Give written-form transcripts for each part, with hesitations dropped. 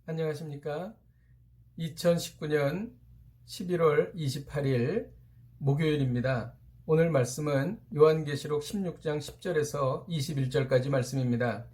안녕하십니까? 2019년 11월 28일 목요일입니다. 오늘 말씀은 요한계시록 16장 10절에서 21절까지 말씀입니다.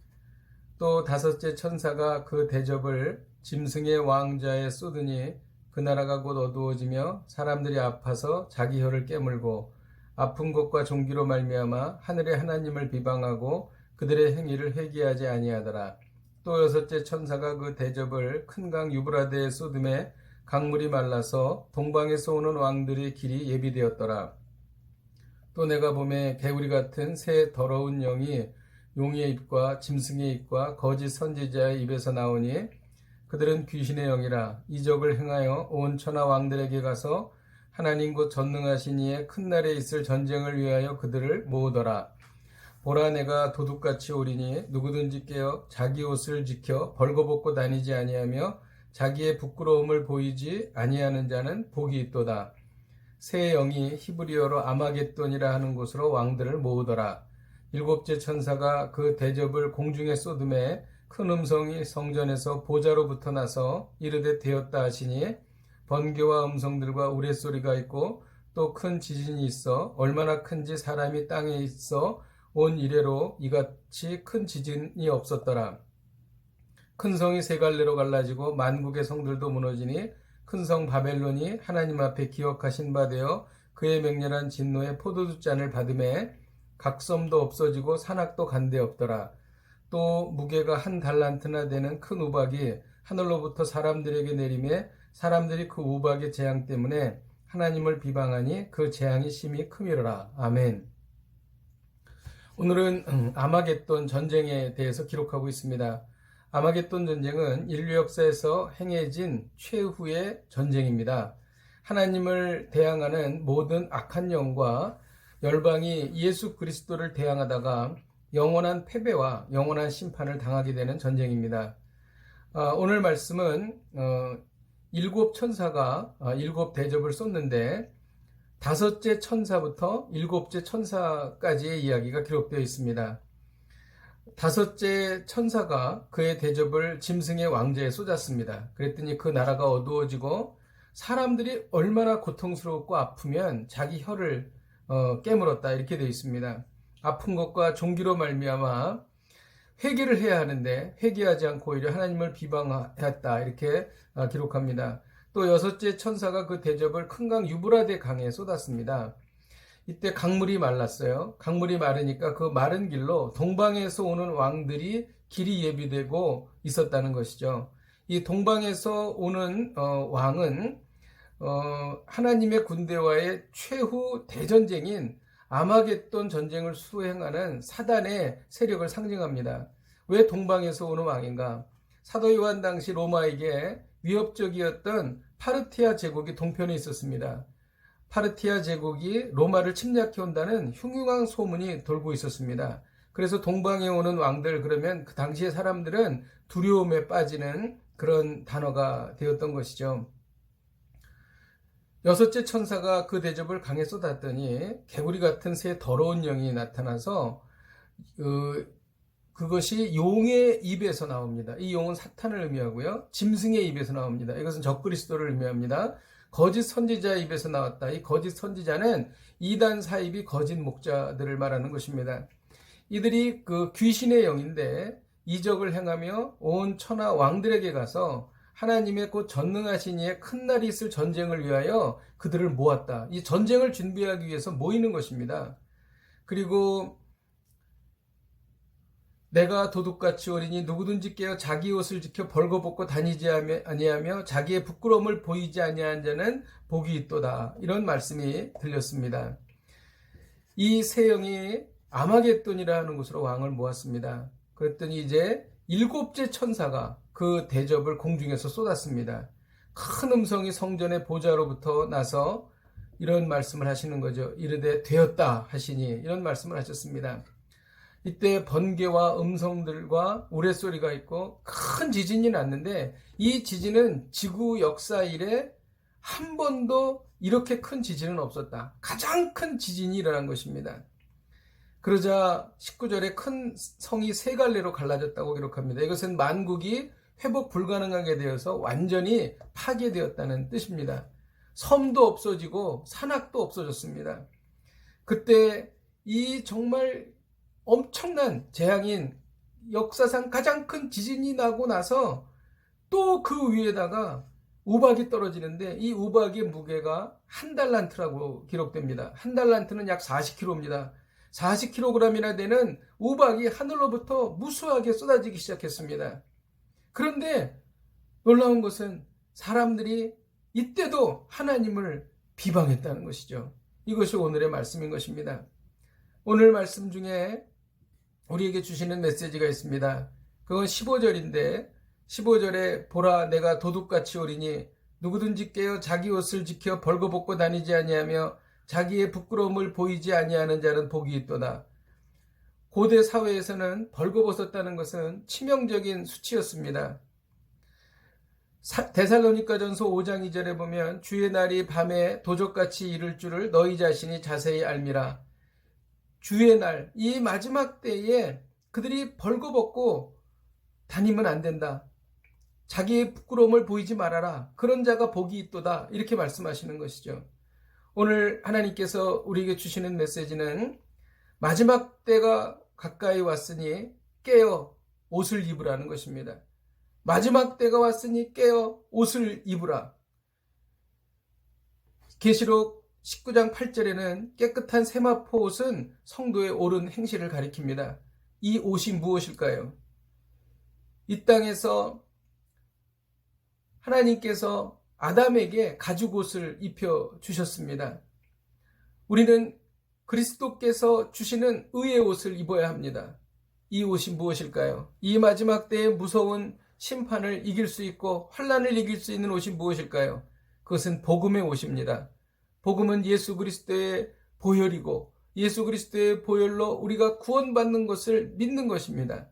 또 다섯째 천사가 그 대접을 짐승의 왕자에 쏟으니 그 나라가 곧 어두워지며 사람들이 아파서 자기 혀를 깨물고 아픈 것과 종기로 말미암아 하늘의 하나님을 비방하고 그들의 행위를 회개하지 아니하더라. 또 여섯째 천사가 그 대접을 큰 강 유브라데에 쏟음에 강물이 말라서 동방에서 오는 왕들의 길이 예비되었더라. 또 내가 보매 개구리 같은 새 더러운 영이 용의 입과 짐승의 입과 거짓 선지자의 입에서 나오니 그들은 귀신의 영이라. 이적을 행하여 온 천하 왕들에게 가서 하나님 곧 전능하신 이의 큰 날에 있을 전쟁을 위하여 그들을 모으더라. 보라, 내가 도둑같이 오리니 누구든지 깨어 자기 옷을 지켜 벌거벗고 다니지 아니하며 자기의 부끄러움을 보이지 아니하는 자는 복이 있도다. 새 영이 히브리어로 아마겟돈이라 하는 곳으로 왕들을 모으더라. 일곱째 천사가 그 대접을 공중에 쏟음에 큰 음성이 성전에서 보좌로부터 나서 이르되 되었다 하시니 번개와 음성들과 우레소리가 있고 또 큰 지진이 있어 얼마나 큰지 사람이 땅에 있어 온 이래로 이같이 큰 지진이 없었더라. 큰 성이 세 갈래로 갈라지고 만국의 성들도 무너지니 큰 성 바벨론이 하나님 앞에 기억하신 바 되어 그의 맹렬한 진노의 포도주 잔을 받음에 각 섬도 없어지고 산악도 간데 없더라. 또 무게가 한 달란트나 되는 큰 우박이 하늘로부터 사람들에게 내림에 사람들이 그 우박의 재앙 때문에 하나님을 비방하니 그 재앙이 심히 크미로라. 아멘. 오늘은 아마겟돈 전쟁에 대해서 기록하고 있습니다. 아마겟돈 전쟁은 인류 역사에서 행해진 최후의 전쟁입니다. 하나님을 대항하는 모든 악한 영과 열방이 예수 그리스도를 대항하다가 영원한 패배와 영원한 심판을 당하게 되는 전쟁입니다. 오늘 말씀은 일곱 천사가 일곱 대접을 쏟는데 다섯째 천사부터 일곱째 천사까지의 이야기가 기록되어 있습니다. 다섯째 천사가 그의 대접을 짐승의 왕자에 쏟았습니다. 그랬더니 그 나라가 어두워지고 사람들이 얼마나 고통스럽고 아프면 자기 혀를 깨물었다, 이렇게 되어 있습니다. 아픈 것과 종기로 말미암아 회개를 해야 하는데 회개하지 않고 오히려 하나님을 비방했다, 이렇게 기록합니다. 또 여섯째 천사가 그 대접을 큰 강 유브라데 강에 쏟았습니다. 이때 강물이 말랐어요. 강물이 마르니까 그 마른 길로 동방에서 오는 왕들이 길이 예비되고 있었다는 것이죠. 이 동방에서 오는 왕은 하나님의 군대와의 최후 대전쟁인 아마겟돈 전쟁을 수행하는 사단의 세력을 상징합니다. 왜 동방에서 오는 왕인가? 사도 요한 당시 로마에게 위협적이었던 파르티아 제국이 동편에 있었습니다. 파르티아 제국이 로마를 침략해 온다는 흉흉한 소문이 돌고 있었습니다. 그래서 동방에 오는 왕들, 그러면 그 당시의 사람들은 두려움에 빠지는 그런 단어가 되었던 것이죠. 여섯째 천사가 그 대접을 강에 쏟았더니 개구리 같은 새 더러운 영이 나타나서 그것이 용의 입에서 나옵니다. 이 용은 사탄을 의미하고요. 짐승의 입에서 나옵니다. 이것은 적그리스도를 의미합니다. 거짓 선지자의 입에서 나왔다. 이 거짓 선지자는 이단 사입이 거짓 목자들을 말하는 것입니다. 이들이 그 귀신의 영인데 이적을 행하며 온 천하 왕들에게 가서 하나님의 곧 전능하신 이의 큰 날이 있을 전쟁을 위하여 그들을 모았다. 이 전쟁을 준비하기 위해서 모이는 것입니다. 그리고 내가 도둑같이 오리니 누구든지 깨어 자기 옷을 지켜 벌거벗고 다니지 아니하며 자기의 부끄러움을 보이지 아니한 자는 복이 있도다. 이런 말씀이 들렸습니다. 이 세 영이 아마겟돈이라 하는 곳으로 왕을 모았습니다. 그랬더니 이제 일곱째 천사가 그 대접을 공중에서 쏟았습니다. 큰 음성이 성전의 보좌로부터 나서 이런 말씀을 하시는 거죠. 이르되 되었다 하시니, 이런 말씀을 하셨습니다. 이때 번개와 음성들과 우레소리가 있고 큰 지진이 났는데 이 지진은 지구 역사 이래 한 번도 이렇게 큰 지진은 없었다. 가장 큰 지진이 일어난 것입니다. 그러자 19절에 큰 성이 세 갈래로 갈라졌다고 기록합니다. 이것은 만국이 회복 불가능하게 되어서 완전히 파괴되었다는 뜻입니다. 섬도 없어지고 산악도 없어졌습니다. 그때 이 정말 엄청난 재앙인 역사상 가장 큰 지진이 나고 나서 또 그 위에다가 우박이 떨어지는데 이 우박의 무게가 1달란트라고 기록됩니다. 1달란트는 약 40kg입니다. 40kg이나 되는 우박이 하늘로부터 무수하게 쏟아지기 시작했습니다. 그런데 놀라운 것은 사람들이 이때도 하나님을 비방했다는 것이죠. 이것이 오늘의 말씀인 것입니다. 오늘 말씀 중에 우리에게 주시는 메시지가 있습니다. 그건 15절인데 15절에 보라 내가 도둑같이 오리니 누구든지 깨어 자기 옷을 지켜 벌거벗고 다니지 아니하며 자기의 부끄러움을 보이지 아니하는 자는 복이 있도다. 고대 사회에서는 벌거벗었다는 것은 치명적인 수치였습니다. 데살로니가전서 5장 2절에 보면 주의 날이 밤에 도적같이 이를 줄을 너희 자신이 자세히 알미라. 주의 날, 이 마지막 때에 그들이 벌거벗고 다니면 안 된다. 자기의 부끄러움을 보이지 말아라. 그런 자가 복이 있도다. 이렇게 말씀하시는 것이죠. 오늘 하나님께서 우리에게 주시는 메시지는 마지막 때가 가까이 왔으니 깨어 옷을 입으라는 것입니다. 마지막 때가 왔으니 깨어 옷을 입으라. 계시록 19장 8절에는 깨끗한 세마포 옷은 성도의 옳은 행실을 가리킵니다. 이 옷이 무엇일까요? 이 땅에서 하나님께서 아담에게 가죽옷을 입혀 주셨습니다. 우리는 그리스도께서 주시는 의의 옷을 입어야 합니다. 이 옷이 무엇일까요? 이 마지막 때의 무서운 심판을 이길 수 있고 환난을 이길 수 있는 옷이 무엇일까요? 그것은 복음의 옷입니다. 복음은 예수 그리스도의 보혈이고 예수 그리스도의 보혈로 우리가 구원받는 것을 믿는 것입니다.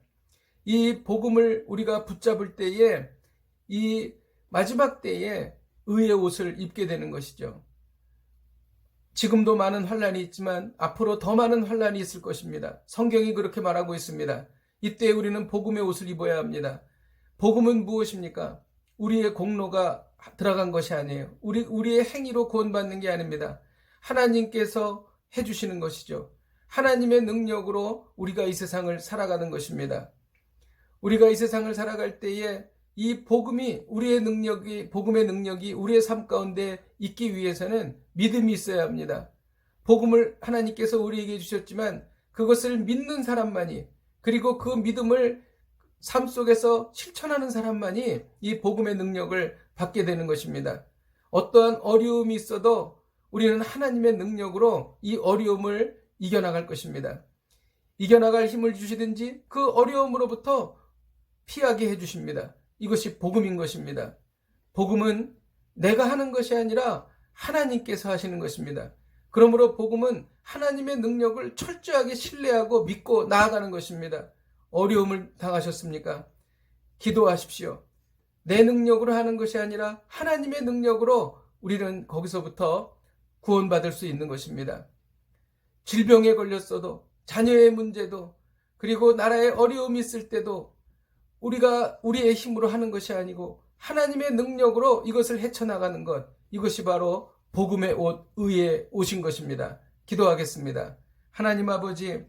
이 복음을 우리가 붙잡을 때에 이 마지막 때에 의의 옷을 입게 되는 것이죠. 지금도 많은 환난이 있지만 앞으로 더 많은 환난이 있을 것입니다. 성경이 그렇게 말하고 있습니다. 이때 우리는 복음의 옷을 입어야 합니다. 복음은 무엇입니까? 우리의 공로가 들어간 것이 아니에요. 우리의 행위로 구원받는 게 아닙니다. 하나님께서 해주시는 것이죠. 하나님의 능력으로 우리가 이 세상을 살아가는 것입니다. 우리가 이 세상을 살아갈 때에 이 복음의 능력이 우리의 삶 가운데 있기 위해서는 믿음이 있어야 합니다. 복음을 하나님께서 우리에게 주셨지만 그것을 믿는 사람만이, 그리고 그 믿음을 삶 속에서 실천하는 사람만이 이 복음의 능력을 받게 되는 것입니다. 어떠한 어려움이 있어도 우리는 하나님의 능력으로 이 어려움을 이겨나갈 것입니다. 이겨나갈 힘을 주시든지 그 어려움으로부터 피하게 해주십니다. 이것이 복음인 것입니다. 복음은 내가 하는 것이 아니라 하나님께서 하시는 것입니다. 그러므로 복음은 하나님의 능력을 철저하게 신뢰하고 믿고 나아가는 것입니다. 어려움을 당하셨습니까? 기도하십시오. 내 능력으로 하는 것이 아니라 하나님의 능력으로 우리는 거기서부터 구원받을 수 있는 것입니다. 질병에 걸렸어도, 자녀의 문제도, 그리고 나라에 어려움이 있을 때도 우리가 우리의 힘으로 하는 것이 아니고 하나님의 능력으로 이것을 헤쳐나가는 것, 이것이 바로 복음의 옷, 의의 옷인 것입니다. 기도하겠습니다. 하나님 아버지,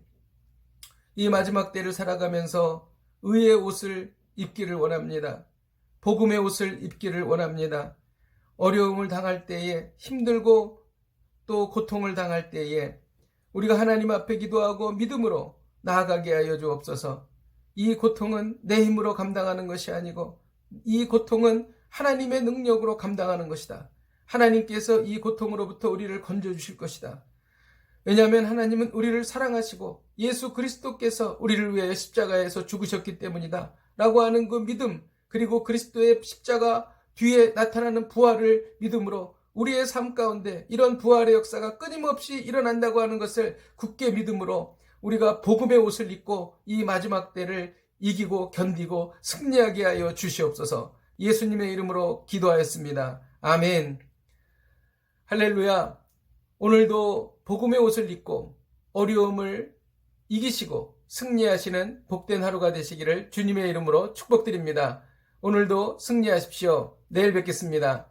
이 마지막 때를 살아가면서 의의 옷을 입기를 원합니다. 복음의 옷을 입기를 원합니다. 어려움을 당할 때에, 힘들고 또 고통을 당할 때에 우리가 하나님 앞에 기도하고 믿음으로 나아가게 하여 주옵소서. 이 고통은 내 힘으로 감당하는 것이 아니고 이 고통은 하나님의 능력으로 감당하는 것이다. 하나님께서 이 고통으로부터 우리를 건져주실 것이다. 왜냐하면 하나님은 우리를 사랑하시고 예수 그리스도께서 우리를 위하여 십자가에서 죽으셨기 때문이다 라고 하는 그 믿음, 그리고 그리스도의 십자가 뒤에 나타나는 부활을 믿음으로 우리의 삶 가운데 이런 부활의 역사가 끊임없이 일어난다고 하는 것을 굳게 믿음으로 우리가 복음의 옷을 입고 이 마지막 때를 이기고 견디고 승리하게 하여 주시옵소서. 예수님의 이름으로 기도하였습니다. 아멘. 할렐루야. 오늘도 복음의 옷을 입고 어려움을 이기시고 승리하시는 복된 하루가 되시기를 주님의 이름으로 축복드립니다. 오늘도 승리하십시오. 내일 뵙겠습니다.